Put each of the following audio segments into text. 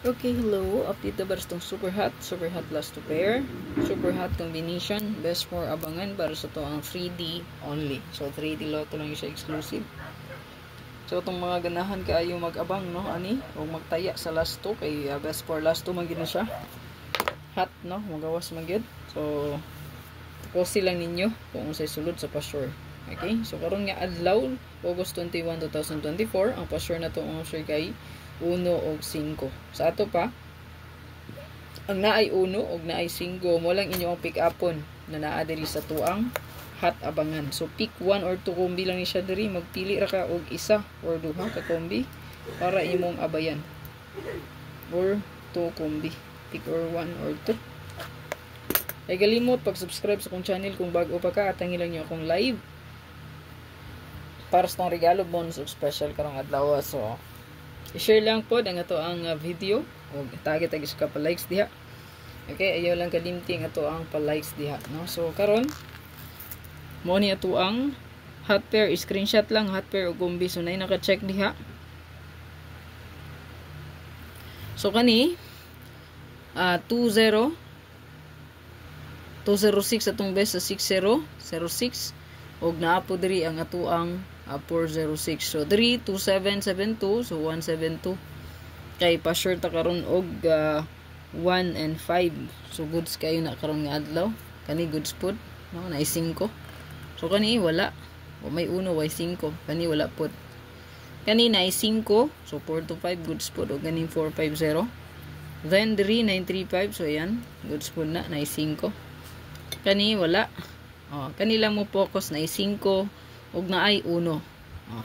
Okay, hello. Update na ba itong super hot last to pair. Super hot combination. Best for abangan para sa to ang 3D only. So, 3D Lotto lang yung siya exclusive. So, itong mga ganahan kaayo mag-abang, no? Ani? O magtaya sa last to. Kay best for last to magin na siya. Hot, no? Magawas magyod. So, posti lang ninyo kung say sulod sa pa-sure. Okay? So, karon nga adlaw, August 21, 2024, ang pa-sure na to ang sure kay 1 og 5. Sa ato pa, ang naay 1 og naay 5, mo lang inyo ang pick upon na naa diri sa tuang hot abangan. So pick 1 or 2 kombi lang ni siya diri, magpili ra ka og isa or duha ka kombi para imong abayan. Or 2 kombi. Pick or 1 or 2. Ay galimot pag-subscribe sa akong channel kung bago pa ka, atangin lang niyo akong live para sa tong regalo bonus of special karong adlaw. So i-share lang po ang ato ang video o tagit ka pa likes diha. Okay, ayaw lang kadimti ang ato ang pa likes diha, no? So karon mo ni ato ang hot pair, screenshot lang hot pair o gumbi. So nay naka-check diha. So kani 206 atong best sa 6006 og naa po diri ang ato ang 406. So 32772, so 172. Kay pa sure ta karon og 1 and 5. So goods kayo na karon nga adlaw. Kani goods pod, no, na 5. So kani wala. O may 1 way 5. Kani wala pod. Kani na 5. So 4 to 5 goods pod og kani 450. Then 3935, so yan, goods pod na 5. Kani wala. Kani lang mo focus na 5 ug naay 1.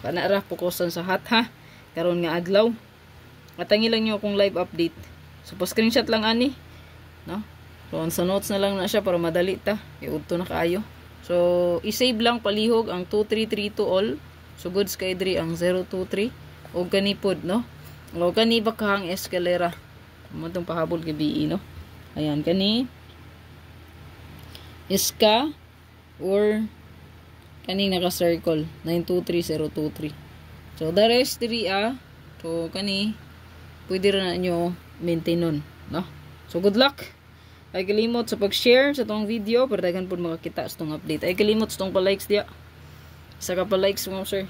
Kana ra fokusan sa hot ha karon nga adlaw. Matangi lang niyo akong live update. So screenshot lang ani, no? So sa notes na lang na siya para madali ta. Iudto na kaayo. So i-save lang palihog ang 2332 all. So goods kay diri ang 023 ug kani pod, no? O kani bakahang eskalera. Mo tong pahabol gabi, no? Ayan kani iska or kani naka-circle 923023. So the rest diri so kani pwede ra na nyo maintainon, no? So good luck. Ay kalimot sa pag-share sa tong video para daghan pud makakita sa tong update. Ay kalimot sa tong pa-likes diya. Sa ka pa-likes mo, sir.